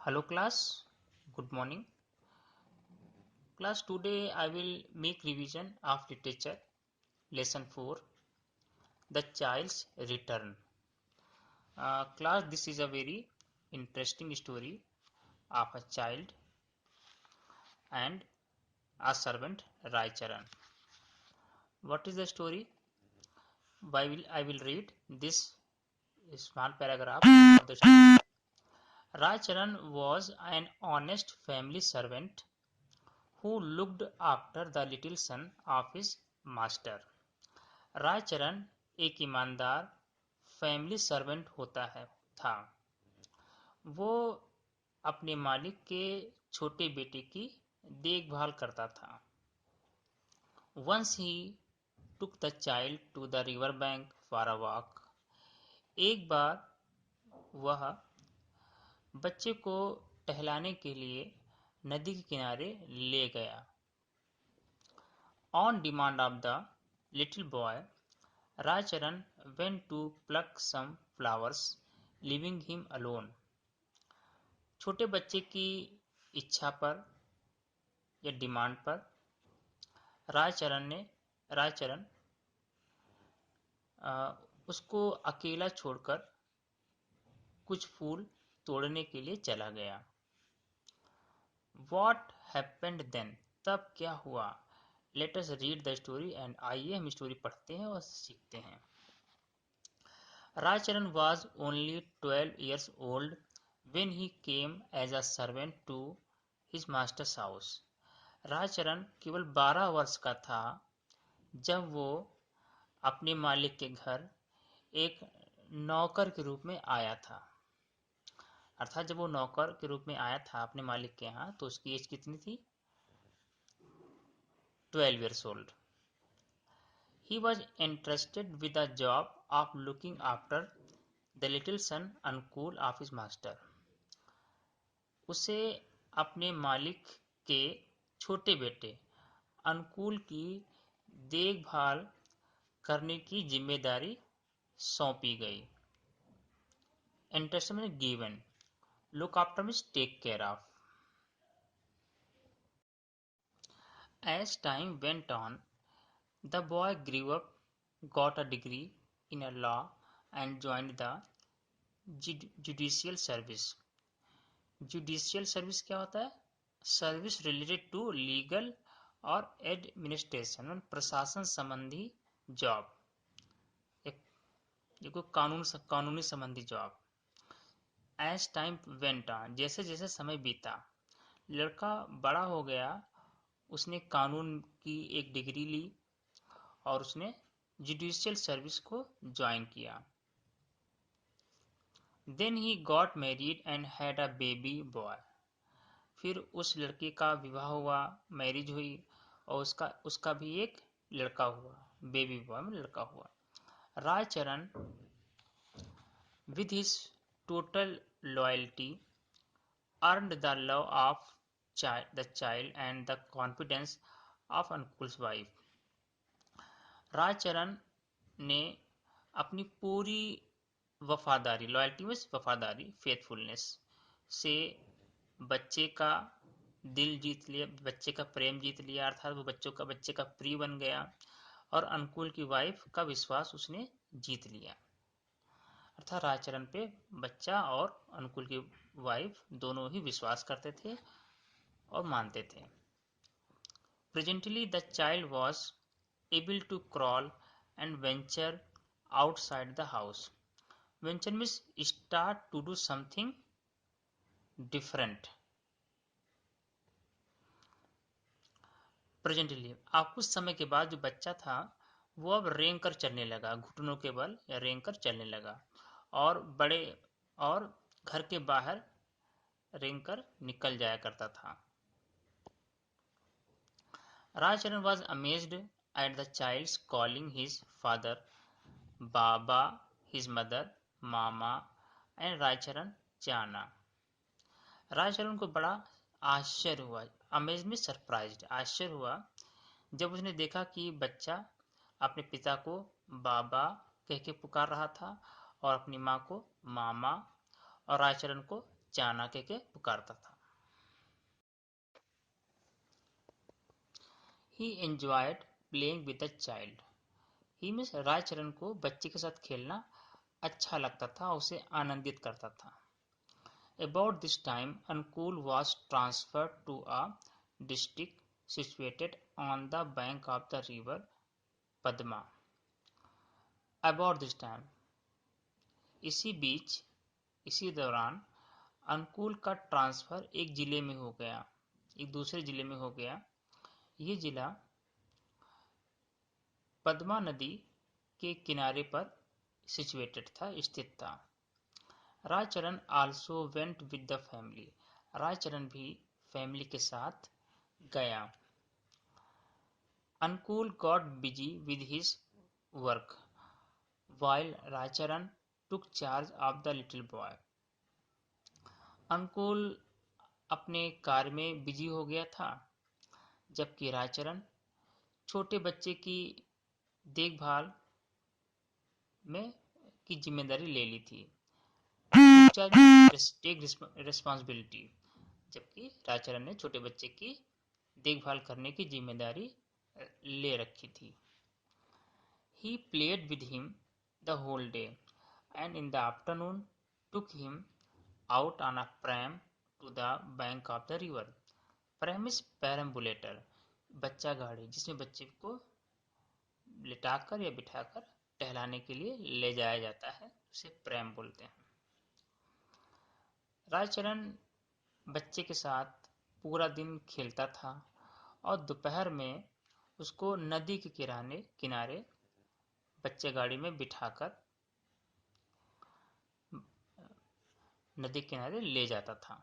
Hello class, good morning. Class, today I will make revision of literature lesson 4, The Child's Return. Class, this is a very interesting story of a child and a servant Raicharan. What is the story? I will read this small paragraph of the story. Raicharan was an honest family servant who looked after the little son of his master. Raicharan एक ईमानदार family servant होता है था। वो अपने मालिक के छोटे बेटे की देखभाल करता था। Once he took the child to the river bank for a walk. एक बार वह बच्चे को टहलाने के लिए नदी के किनारे ले गया। On demand of the little boy, Raicharan went to pluck some flowers, leaving him alone. छोटे बच्चे की इच्छा पर या डिमांड पर रायचरण उसको अकेला छोड़कर कुछ फूल तोड़ने के लिए चला गया। What happened then? तब क्या हुआ? Let us read the story and आइए हम स्टोरी पढ़ते हैं और सीखते हैं। Raicharan was only 12 years old when he came as a servant to his master's house. Raicharan केवल 12 वर्ष का था जब वो अपने मालिक के घर एक नौकर के रूप में आया था। अर्थात जब वो नौकर के रूप में आया था अपने मालिक के यहाँ तो उसकी एज कितनी थी? 12 years old. He was entrusted with the job of looking after the little son Ankul of his master. उसे अपने मालिक के छोटे बेटे अनुकूल की देखभाल करने की जिम्मेदारी सौंपी गई। Entrustment में given, look after means take care of. As time went on, the boy grew up, got a degree in a law and joined the judicial service. Judicial service क्या होता है? सर्विस रिलेटेड टू लीगल और administration, प्रशासन संबंधी job, एक कानूनी संबंधी job. As time went on, जैसे जैसे समय बीता, लड़का बड़ा हो गया, उसने कानून की एक डिग्री ली और उसने जुडिशियल सर्विस को ज्वाइन किया। Then he got married and had a baby boy. फिर उस लड़के का विवाह हुआ, मैरिज हुई और उसका भी एक लड़का हुआ, बेबी बॉय में लड़का हुआ। Raicharan with his total loyalty earned the love of the child and the confidence of Ankul's wife. Raicharan ने अपनी पूरी वफादारी, लॉयल्टी में वफादारी, फेथफुलनेस से बच्चे का दिल जीत लिया, बच्चे का प्रेम जीत लिया, अर्थात वो बच्चे का प्रिय बन गया और अनुकूल की वाइफ का विश्वास उसने जीत लिया। अर्थात रायचरण पे बच्चा और अनुकूल की वाइफ दोनों ही विश्वास करते थे और मानते थे। Presently the child was able to crawl and venture outside the house. Venture means start to do something different. Presently, अब कुछ समय के बाद जो बच्चा था वो अब रेंग कर चलने लगा, घुटनों के बल या रेंग कर चलने लगा और घर के बाहर रेंग कर निकल जाया करता था। Raicharan was amazed at the child's calling his father Baba, his mother Mama and Raicharan Chana. Raicharan को बड़ा आश्चर्य हुआ, अमेज में सरप्राइज्ड, आश्चर्य हुआ जब उसने देखा कि बच्चा अपने पिता को बाबा कह के पुकार रहा था और अपनी माँ को मामा और रायचरण को चाणक्य के पुकारता था। He enjoyed playing with the child. He means Raicharan को बच्चे के साथ खेलना अच्छा लगता था, उसे आनंदित करता था। About this time, Ankul was transferred to a district situated on the bank of the river Padma. About this time, इसी बीच, इसी दौरान अनुकूल का ट्रांसफर एक जिले में हो गया, एक दूसरे जिले में हो गया। ये जिला पद्मा नदी के किनारे पर सिचुएटेड था, स्थित था। Raicharan also went with the family. Raicharan भी फैमिली के साथ गया। अनुकूल got busy with his work while Raicharan took charge of the little boy. अनुकूल अपने कार्य में बिजी हो गया था, जबकि रायचरण छोटे बच्चे की देखभाल में की जिम्मेदारी ले ली थी। टेक रिस्पॉन्सिबिलिटी, जबकि रायचरण ने छोटे बच्चे की देखभाल करने की जिम्मेदारी ले रखी थी। He played with him the whole day, and in the afternoon took him out on a pram to the bank of the river. Pram is perambulator, बच्चा गाड़ी, जिसमें बच्चे को लिटाकर या बिठाकर टहलाने के लिए ले जाया जाता है, उसे प्रैम बोलते हैं। रायचरण बच्चे के साथ पूरा दिन खेलता था और दोपहर में उसको नदी के किनारे बच्चे गाड़ी में बिठाकर नदी किनारे ले जाता था।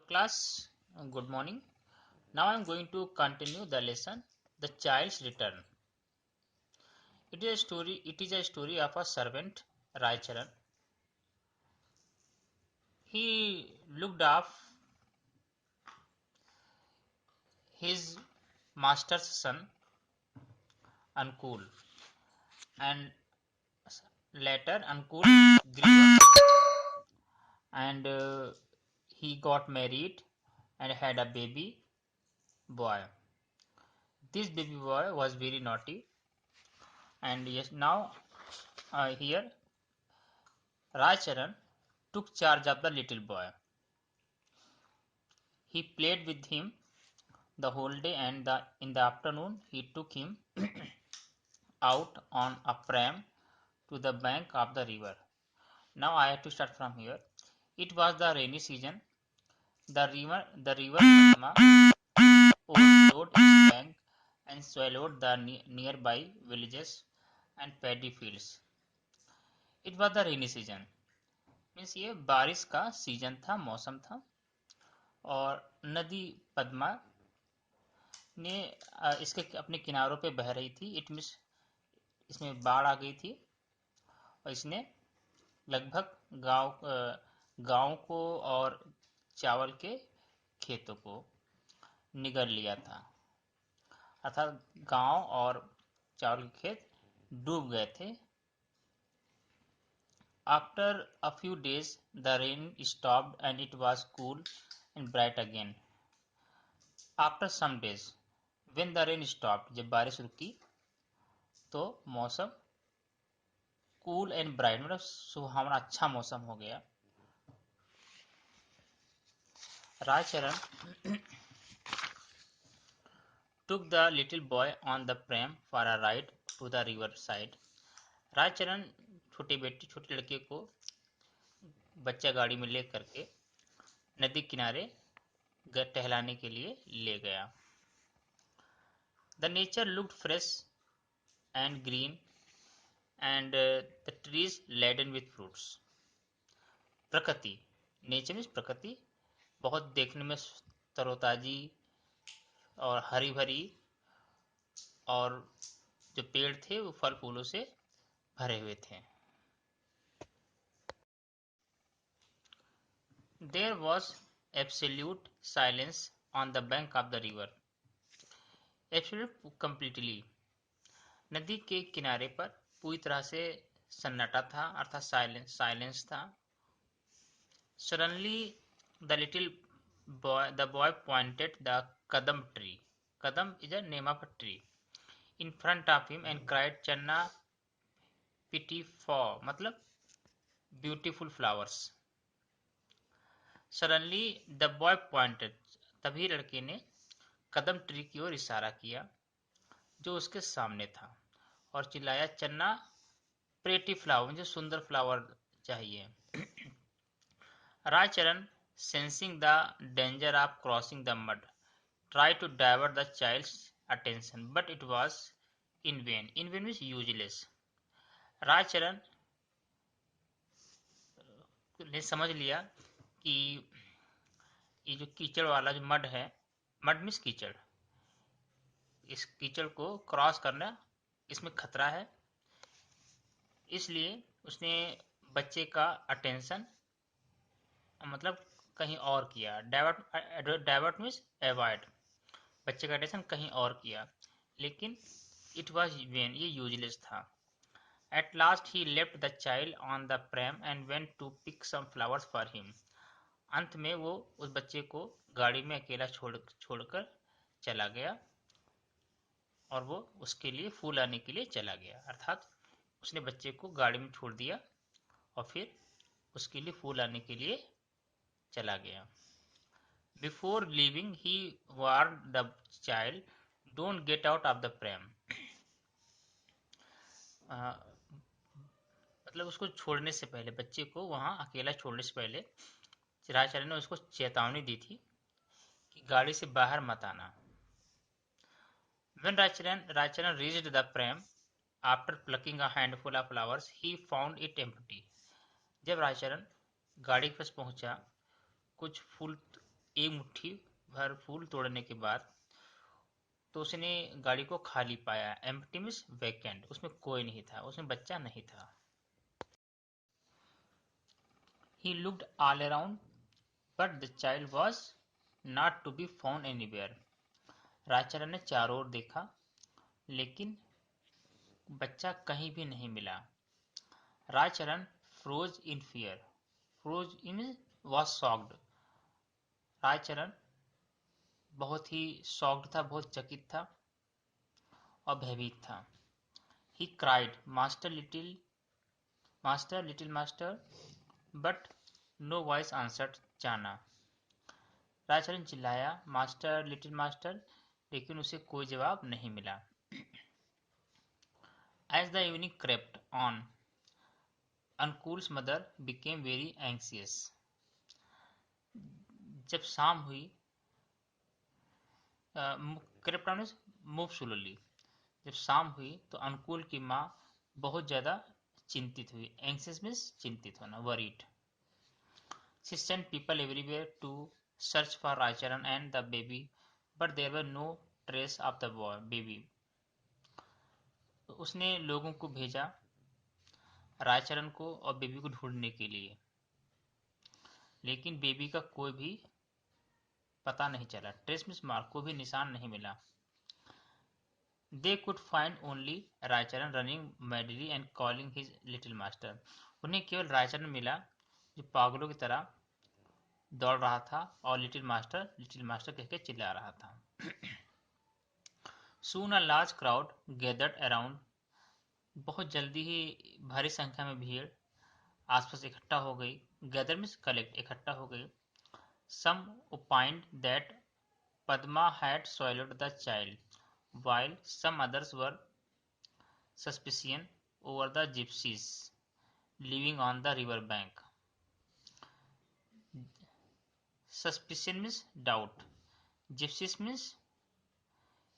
Class, good morning. Now I am going to continue the lesson, The Child's Return. It is a story of a servant, Raicharan. He looked after his master's son, Ankul, and later Ankul grew up and he got married and had a baby boy. This baby boy was very naughty, and yes, now here Raicharan took charge of the little boy. He played with him the whole day, and in the afternoon he took him out on a pram to the bank of the river. Now I have to start from here. It was the rainy season. The river Padma overflowed its bank and swallowed the nearby villages and paddy fields. It was the rainy season. Means ये बारिश का season था, मौसम था, और नदी पद्मा ने इसके अपने किनारों पे बह रही थी। इट मीन्स इसमें बाढ़ आ गई थी और इसने लगभग गांव को और चावल के खेतों को निगल लिया था, अर्थात गांव और चावल के खेत डूब गए थे। After a few days, the rain stopped and it was cool and bright again. After some days, when the rain stopped, जब बारिश रुकी तो मौसम cool and bright, मतलब सुहावना अच्छा मौसम हो गया। Raicharan took the little boy on the pram for a ride to the river side. Raicharan छोटे लड़के को बच्चा गाड़ी में ले करके नदी किनारे टहलाने के लिए ले गया। The nature looked fresh and green and the trees laden with fruits. प्रकृति, नेचर मीन्स प्रकृति, बहुत देखने में तरोताजी और हरी भरी, और जो पेड़ थे वो फल फूलों से भरे हुए थे। There was absolute silence on the bank of the river. Absolute completely. नदी के किनारे पर पूरी तरह से सन्नाटा था, अर्थात साइलेंस था। Suddenly, the boy pointed the kadam tree. Kadam is a name of a tree in front of him and cried, "Channa, pity for," मतलब beautiful flowers. Suddenly, the boy pointed. तभी लड़के ने कदम ट्री की ओर इशारा किया जो उसके सामने था और चिल्लाया, "चन्ना, प्रेटी फ्लावर, मुझे सुंदर फ्लावर चाहिए." Raicharan, sensing the danger of crossing the mud, tried to divert the child's attention, but it was in vain. In vain means useless. Raicharan ने समझ लिया कि ये जो कीचड़ वाला जो मड है, मड मीन्स कीचड़, इस कीचड़ को क्रॉस करना इसमें खतरा है, इसलिए उसने बच्चे का अटेंशन मतलब कहीं और किया। डाइवर्ट मीन्स अवॉइड, बच्चे का अटेंशन कहीं और किया, लेकिन इट वॉज वेन, ये यूजलेस था। At last he left the child on the pram and went to pick some flowers for him. अंत में वो उस बच्चे को गाड़ी में अकेला छोड़कर चला गया और वो उसके लिए फूल लाने के लिए चला गया, अर्थात उसने बच्चे को गाड़ी में छोड़ दिया और फिर उसके लिए फूल लाने के लिए चला गया। Before leaving, he warned the child, "Don't get out of the pram." मतलब उसको छोड़ने से पहले, बच्चे को वहां अकेला छोड़ने से पहले रायचरण ने उसको चेतावनी दी थी कि गाड़ी से बाहर मत आना। When Raicharan reached the pram, after plucking a handful of flowers, he found it empty. जब रायचरण गाड़ी के पास पहुंचा, कुछ फूल, एक मुट्ठी भर फूल तोड़ने के बाद, तो उसने गाड़ी को खाली पाया। एम्प्टी मीन्स वैकेंट, उसमें कोई नहीं था, उसमें बच्चा नहीं था। He looked all around, but the child was not to be found anywhere. राजचरण ने चारों ओर देखा, लेकिन बच्चा कहीं भी नहीं मिला। Rajcharan froze in fear, froze in was shocked. Rajcharan बहुत ही शॉक्ड था, बहुत चकित था और भयभीत था। He cried, "Master, little master," but no voice answered Chana. राजचरण चिल्लाया, "मास्टर, लिटिल मास्टर," लेकिन उसे कोई जवाब नहीं मिला। As the evening crept on, Ankul's mother became very anxious. जब शाम हुई, crept on is move slowly. जब शाम हुई तो अनुकूल की माँ बहुत ज्यादा चिंतित हुई। Anxious means चिंतित होना, worried. She sent people everywhere to search for Raicharan and the baby, but there were no trace of the baby. उसने लोगों को भेजा रायचरण को और बेबी को ढूंढने के लिए, लेकिन बेबी का कोई भी पता नहीं चला। ट्रेस मिस मार्क, को भी निशान नहीं मिला। They could find only Raicharan running madly and calling his little master. उन्हें केवल रायचरण मिला जो पागलों की तरह दौड़ रहा था और लिटिल मास्टर कहकर चिल्ला रहा था। Soon a large crowd gathered around. बहुत जल्दी ही भारी संख्या में भीड़ आसपास इकट्ठा हो गई। गैदर मीन्स कलेक्ट, इकट्ठा हो गई। Some opined that Padma had swallowed the child, while some others were suspicious over the gypsies living on the river bank. Suspicion means doubt. Gypsies means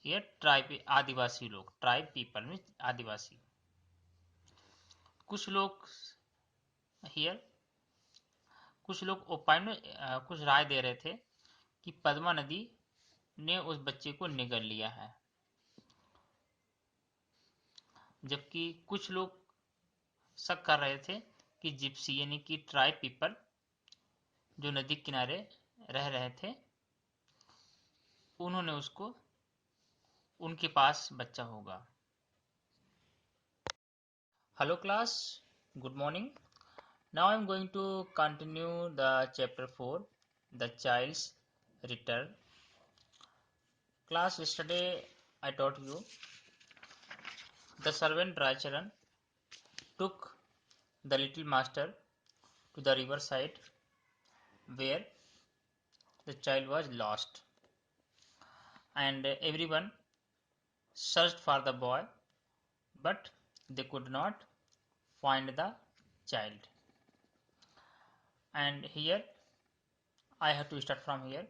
here tribe, आदिवासी लोग, tribe people means आदिवासी। कुछ लोग here, कुछ लोग opine में कुछ राय दे रहे थे कि पद्मा नदी ने उस बच्चे को निगल लिया है, जबकि कुछ लोग शक कर रहे थे कि जिप्सी यानी कि ट्राइब पीपल जो नदी किनारे रह रहे थे, उन्होंने उसको, उनके पास बच्चा होगा। Hello class, good morning. Now I am going to continue the chapter 4, the child's return. Class, yesterday I taught you the servant Raicharan took the little master to the river side where the child was lost, and everyone searched for the boy, but they could not find the child. And here I have to start from here.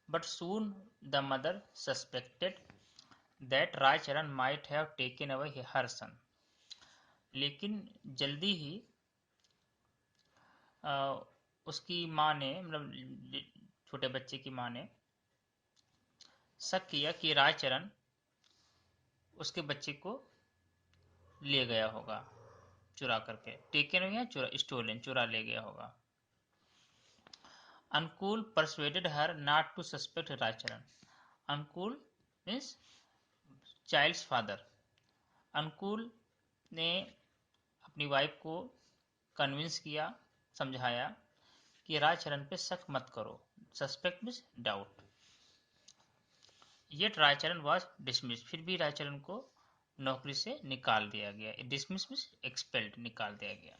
But soon the mother suspected that Raicharan might have taken away her son. लेकिन जल्दी ही उसकी माँ ने, मतलब छोटे बच्चे की माँ ने शक किया कि रायचरण उसके बच्चे को ले गया होगा चुरा करके। टेकन या चुरा, स्टोलन, चुरा ले गया होगा। Ankul persuaded her not to suspect Raicharan. Ankul means child's father. Ankul ने अपनी वाइफ को कन्विंस किया, समझाया कि रायचरण पे शक मत करो। Suspect means doubt. Yet Raicharan was dismiss, फिर भी रायचरण को नौकरी से निकाल दिया गया। डिसमिस मीन्स एक्सपेल्ड, निकाल दिया गया।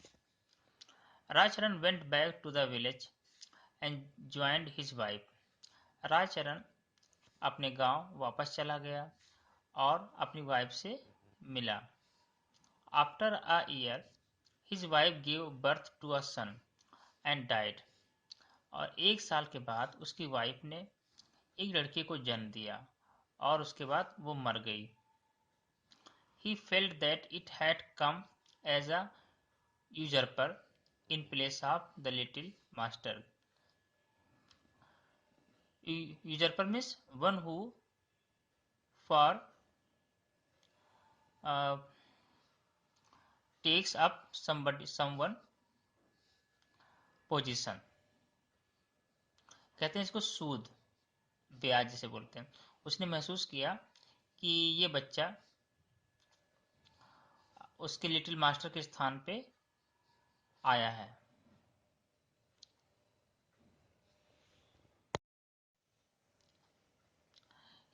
Raicharan went back to the village and joined his wife. Raicharan अपने गांव वापस चला गया और अपनी वाइफ से मिला। After a year his wife give birth to a son and died. और 1 साल के बाद उसकी वाइफ ने एक लड़के को जन्म दिया और उसके बाद वो मर गई। He felt that it had come as a usurper in place of the little master. Usurper means one who for uh, takes up someone position. कहते हैं इसको सूद, ब्याज जिसे बोलते हैं। उसने महसूस किया कि ये बच्चा उसके लिटिल मास्टर के स्थान पे आया है।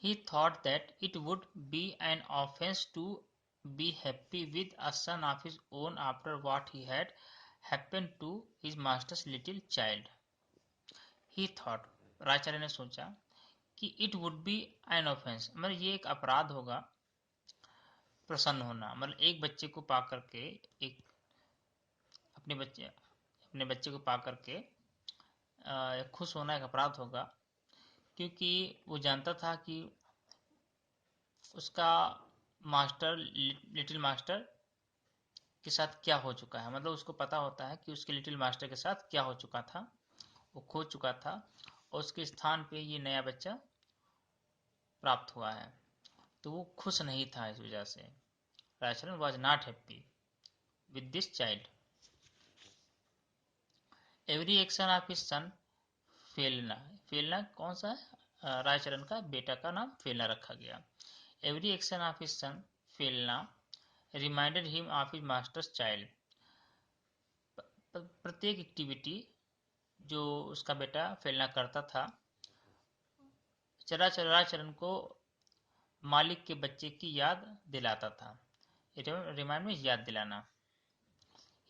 He thought that it would be an offense to be happy with a son of his own after what he had happened to his master's little child. He thought, रायचार्य ने सोचा कि it would be an offense, मतलब ये एक अपराध होगा प्रसन्न होना। मतलब एक बच्चे को पा करके, एक अपने बच्चे को पा करके खुश होना एक अपराध होगा, क्योंकि वो जानता था कि उसका मास्टर, लिटिल मास्टर के साथ क्या हो चुका है। मतलब उसको पता होता है कि उसके लिटिल मास्टर के साथ क्या हो चुका था, वो खो चुका था और उसके स्थान पे ये नया बच्चा प्राप्त हुआ है। तो वो खुश नहीं था इस वजह से। Raicharan was not happy with this child. Every action of his son Phelna, Phelna कौन सा है? रायचरण का बेटा का नाम फेलना रखा गया। Every action of his son Phelna reminded him of his master's child. प्रत्येक एक्टिविटी जो उसका बेटा फेलना करता था, चराचरण को मालिक के बच्चे की याद दिलाता था। रिमाइंड में याद दिलाना।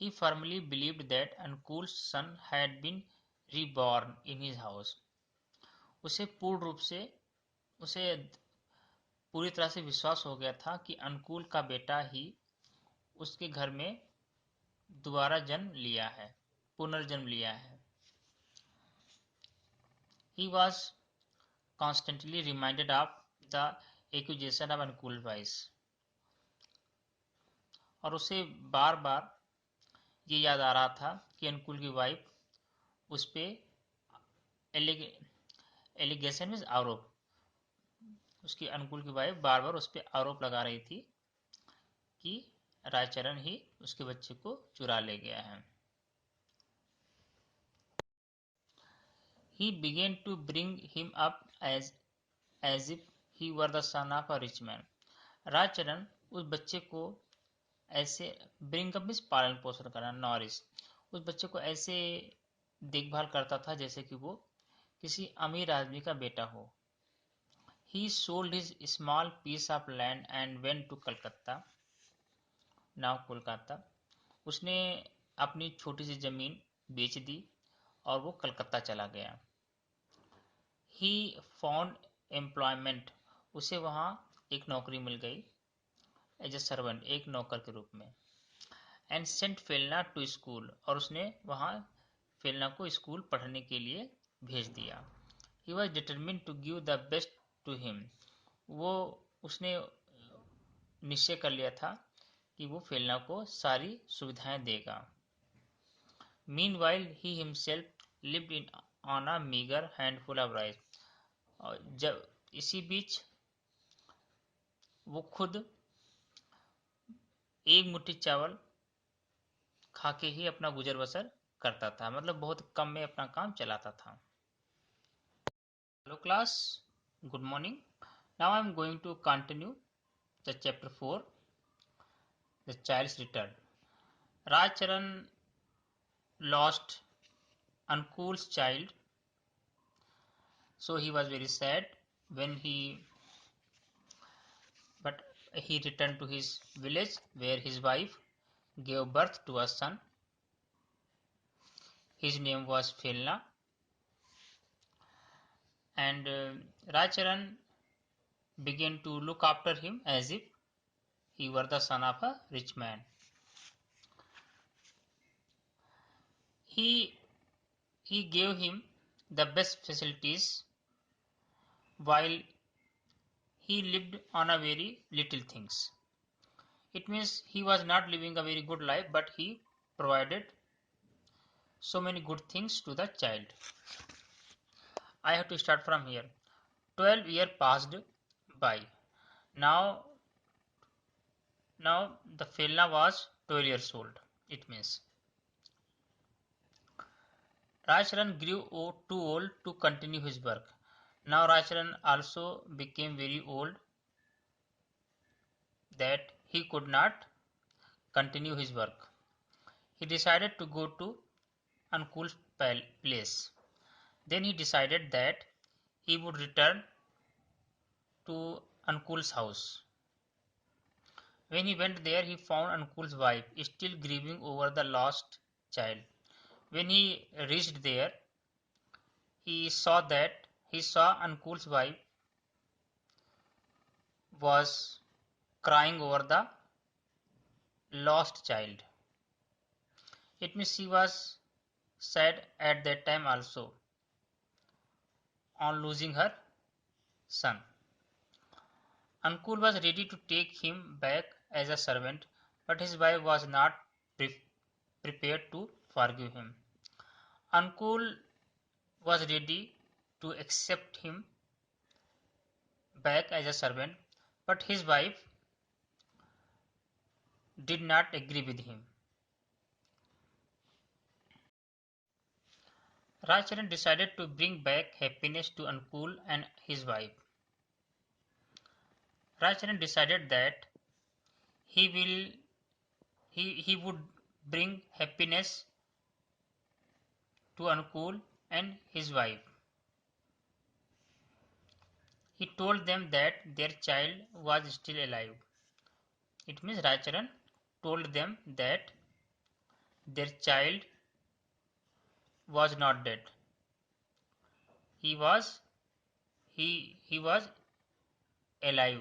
He firmly believed that Ankul's son had been reborn in his house. उसे पूरी तरह से विश्वास हो गया था कि अनुकूल का बेटा ही उसके घर में दोबारा जन्म लिया है, पुनर्जन्म लिया है। He was constantly reminded of the accusation of Anukul's wife. और उसे बार बार ये याद आ रहा था कि अनुकूल की वाइफ उस पे एलिगेशन में आरोप, उसकी अनुकूल की वाइफ बार बार उस पर आरोप लगा रही थी कि रायचरण ही उसके बच्चे को चुरा ले गया है। He began to bring him up as if he were the son of a rich man. Raicharan उस बच्चे को ऐसे, ब्रिंग अप मीन्स पालन पोषण करना, नॉरिश, उस बच्चे को ऐसे देखभाल करता था जैसे कि वो किसी अमीर आदमी का बेटा हो। He sold his small piece of land and went to Calcutta. Now Kolkata. उसने अपनी छोटी सी जमीन बेच दी और वो कलकत्ता चला गया। He found employment. उसे वहाँ एक नौकरी मिल गई एज ए सर्वेंट, एक नौकर के रूप में। एंड सेंट फेलना टू स्कूल, और उसने वहाँ फेलना को स्कूल पढ़ने के लिए भेज दिया। He was determine to give the best to him. वो उसने निश्चय कर लिया था कि वो फेलना को सारी सुविधाएं देगा। Meanwhile he himself lived in on a meagre handful of rice. और जब इसी बीच वो खुद एक मुट्ठी चावल खा के ही अपना गुजर बसर करता था, मतलब बहुत कम में अपना काम चलाता था। Hello class, good morning. Now I am going to continue the chapter 4, the child's return. Rajcharan lost Ankul's child, so he was very sad when he returned to his village where his wife gave birth to a son. His name was Felna, and Rajacharan began to look after him as if he were the son of a rich man. He gave him the best facilities while he lived on a very little things. It means he was not living a very good life, but he provided so many good things to the child. I have to start from here. 12 years passed by. Now the Felna was 12 years old. It means Rajacharan grew too old to continue his work. Now Rajacharan also became very old that he could not continue his work. He decided to go to Ankul's place. Then he decided that he would return to Ankul's house. When he went there, he found Ankul's wife still grieving over the lost child. When he reached there, he saw Ankul's wife was crying over the lost child. It means she was sad at that time also on losing her son. Ankul was ready to take him back as a servant, but his wife was not prepared to forgive him. Ankul was ready to accept him back as a servant, but his wife did not agree with him. Rajacharan decided to bring back happiness to Ankul and his wife. Rajacharan decided that he would bring happiness to Ankul and his wife. He told them that their child was still alive. It means Rajacharan told them that their child was not dead. He was alive.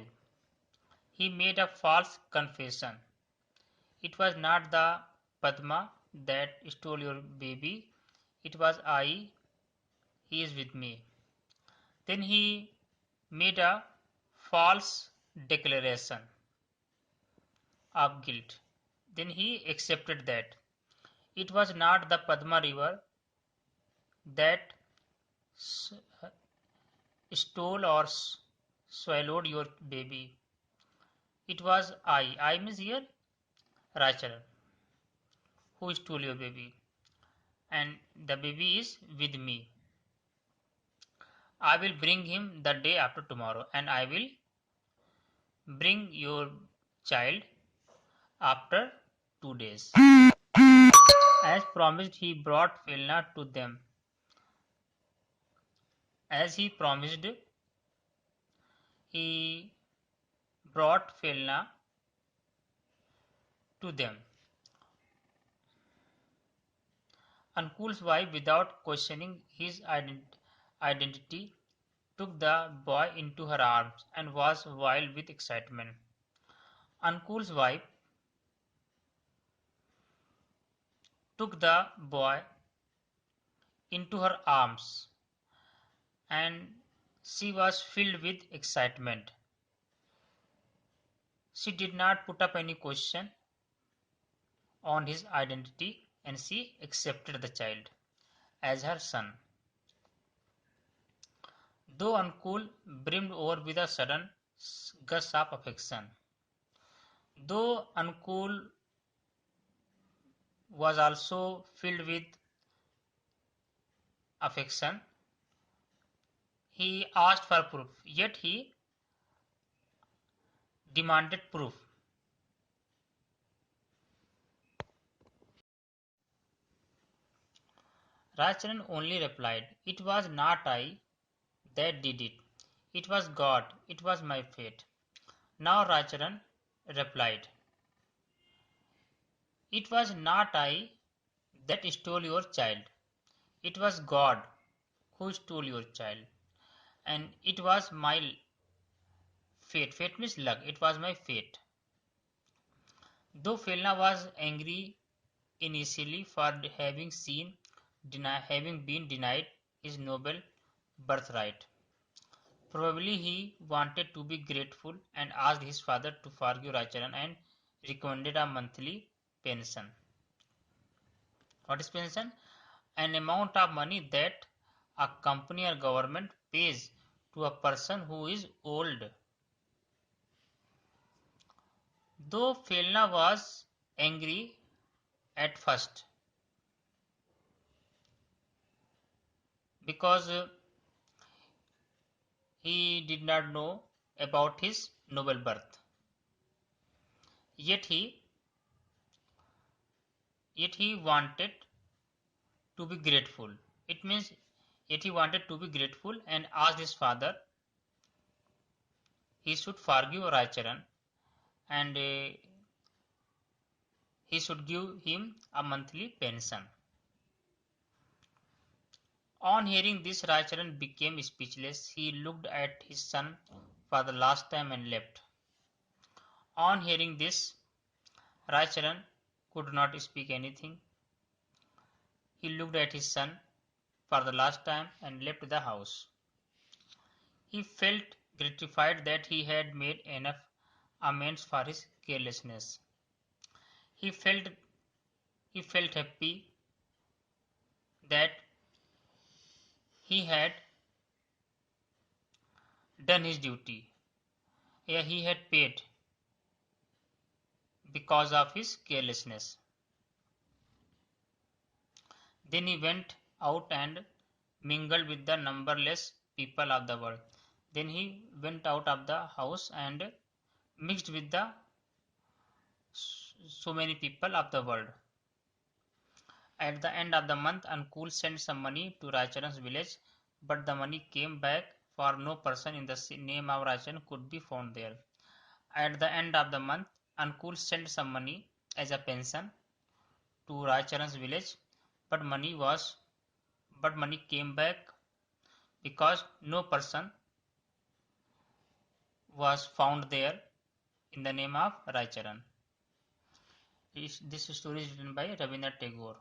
He made a false confession. It was not the Padma that stole your baby. It was I. He is with me. Then he made a false declaration of guilt. Then he accepted that it was not the Padma river that stole or swallowed your baby. It was I. I means here Rajacharan, who stole your baby, and the baby is with me. I will bring him the day after tomorrow, and I will bring your child after 2 days. As promised, he brought Felna to them. As he promised, he brought Felna to them. Ankul's wife, without questioning his identity, took the boy into her arms and was wild with excitement. Ankul's wife took the boy into her arms and she was filled with excitement. She did not put up any question on his identity and she accepted the child as her son. Though Ankul brimmed over with a sudden gush of affection. Though Ankul was also filled with affection, he asked for proof, yet he demanded proof. Raicharan only replied, "It was not I that did it. It was God. It was my fate." Now Raicharan replied, "It was not I that stole your child. It was God who stole your child. And it was my fate." Fate means luck. It was my fate. Though Felna was angry initially for having been denied his noble birthright, probably he wanted to be grateful and asked his father to forgive Raicharan and recommended a monthly pension. What is pension? An amount of money that a company or government pays to a person who is old. Though Felna was angry at first because he did not know about his noble birth, yet he wanted to be grateful. It means yet he wanted to be grateful and asked his father he should forgive Raicharan and he should give him a monthly pension. On hearing this, Raicharan became speechless. He looked at his son for the last time and left. On hearing this, Raicharan could not speak anything. He looked at his son for the last time and left the house. He felt gratified that he had made enough amends for his carelessness. He felt happy that he had done his duty. Yeah, he had paid because of his carelessness. Then he went out and mingled with the numberless people of the world. Then he went out of the house and mixed with the so many people of the world. At the end of the month, Ankul sent some money to Raicharan's village, but the money came back, for no person in the name of Raicharan could be found there. At the end of the month, Ankul sent some money as a pension to Raicharan's village, but money came back because no person was found there in the name of Raicharan. This story is written by Rabindranath Tagore.